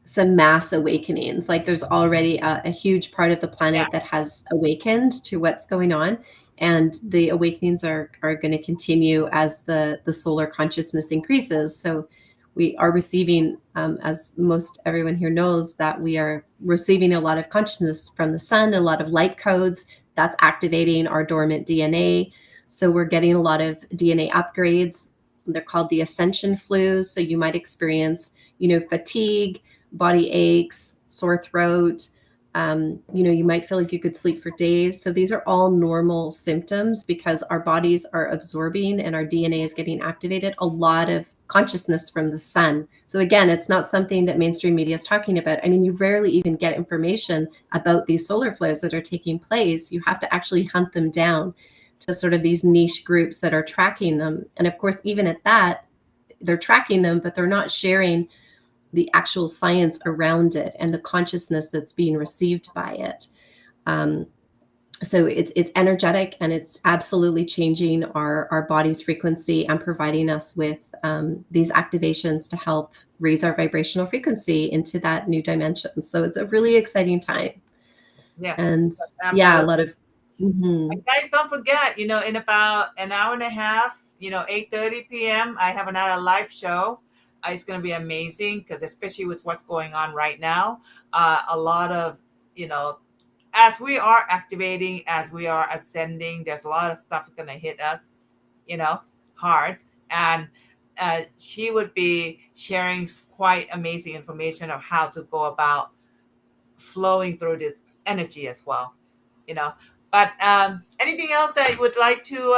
some mass awakenings. Like there's already a huge part of the planet that has awakened to what's going on. And the awakenings are going to continue as the solar consciousness increases. So we are receiving, as most everyone here knows, that we are receiving a lot of consciousness from the sun, a lot of light codes that's activating our dormant DNA. So we're getting a lot of DNA upgrades. They're called the ascension flus. So you might experience, fatigue, body aches, sore throat. You might feel like you could sleep for days. So these are all normal symptoms, because our bodies are absorbing and our DNA is getting activated a lot of consciousness from the sun. So again, it's not something that mainstream media is talking about. I mean, you rarely even get information about these solar flares that are taking place. You have to actually hunt them down to sort of these niche groups that are tracking them. And of course, even at that, they're tracking them, but they're not sharing the actual science around it and the consciousness that's being received by it. So it's energetic, and it's absolutely changing our body's frequency and providing us with these activations to help raise our vibrational frequency into that new dimension. So it's a really exciting time. Yes. And a lot of And guys, don't forget, in about an hour and a half, 8:30 p.m., I have another live show. It's going to be amazing, because especially with what's going on right now, a lot of, as we are activating, as we are ascending, there's a lot of stuff going to hit us, hard. And she would be sharing quite amazing information of how to go about flowing through this energy as well, But anything else that you would like to?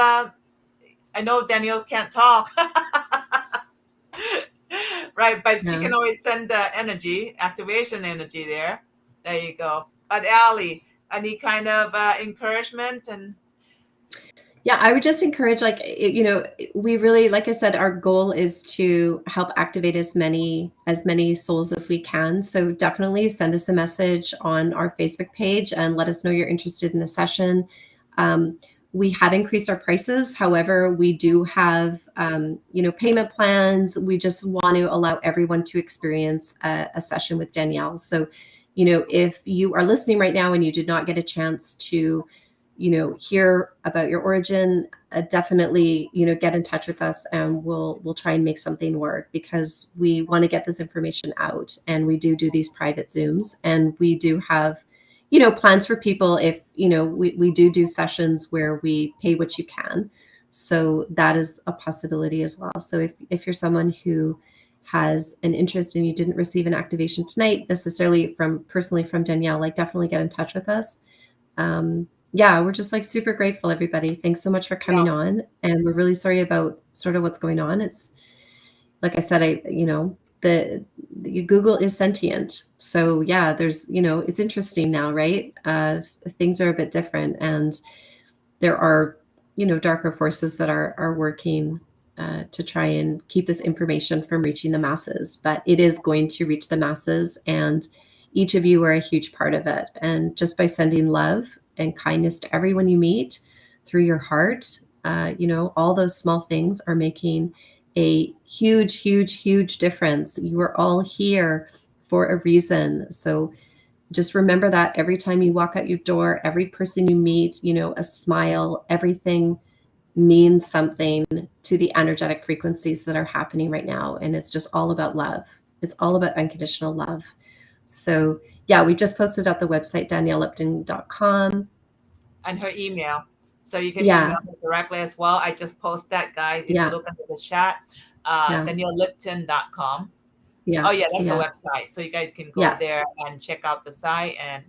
I know Danielle can't talk, right? But she can always send the energy, activation energy there. There you go. But Allie, any kind of encouragement? And yeah, I would just encourage, we really, like I said, our goal is to help activate as many souls as we can. So definitely send us a message on our Facebook page and let us know you're interested in the session. We have increased our prices. However, we do have, payment plans. We just want to allow everyone to experience a session with Danielle. So, if you are listening right now and you did not get a chance to, hear about your origin, definitely, get in touch with us, and we'll try and make something work, because we want to get this information out. And we do these private Zooms, and we do have, plans for people if, we do sessions where we pay what you can. So that is a possibility as well. So if you're someone who has an interest and you didn't receive an activation tonight necessarily personally from Danielle, definitely get in touch with us. yeah, we're just like super grateful, everybody. Thanks so much for coming Yeah. on. And we're really sorry about sort of what's going on. It's like I said, the Google is sentient. So yeah, there's, it's interesting now, right? Things are a bit different, and there are, darker forces that are working to try and keep this information from reaching the masses. But it is going to reach the masses, and each of you are a huge part of it. And just by sending love and kindness to everyone you meet through your heart, all those small things are making a huge, huge, huge difference. You are all here for a reason. So just remember that every time you walk out your door, every person you meet, a smile, everything means something to the energetic frequencies that are happening right now. And it's just all about love. It's all about unconditional love. So yeah, we just posted up the website, daniellelipton.com. And her email. So you can Yeah. email her directly as well. I just post that, guys. If you Yeah. look into the chat, Yeah. DanielleLipton.com. Yeah. Oh yeah, that's the Yeah. website. So you guys can go Yeah. there and check out the site and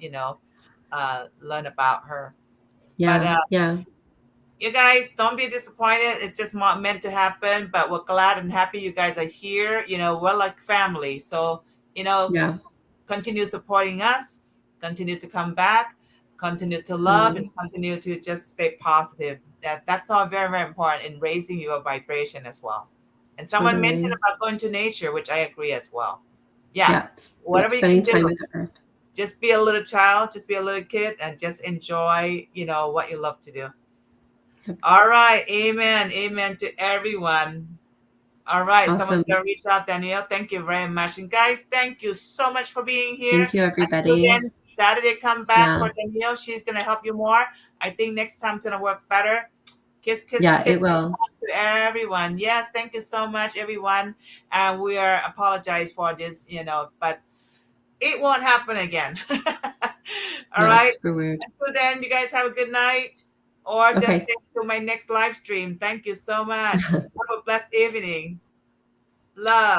learn about her. But Yeah. Yeah. you guys don't be disappointed. It's just not meant to happen. But we're glad and happy you guys are here. We're like family. So Yeah. continue supporting us. Continue to come back. Continue to love and Totally. continue to just stay positive. That's all very, very important in raising your vibration as well. And someone mentioned Totally. about going to nature, which I agree as well. Yeah, Yeah. whatever you Spending can time do, with the earth. just be a little child, just be a little kid, and just enjoy, what you love to do. Yep. All right, amen, amen to everyone. All right, someone's Awesome. gonna reach out, Danielle. Thank you very much, and guys, thank you so much for being here. Thank you, Until everybody. then, Saturday, come back Yeah. for Danielle. She's gonna help you more. I think next time's gonna work better. Kiss, kiss, Yeah, kiss it will. to everyone. Yes, thank you so much, everyone. And we are apologize for this, but it won't happen again. All No, right. super weird. Until then, you guys have a good night, or just Okay. stay to my next live stream. Thank you so much. Have a blessed evening. Love.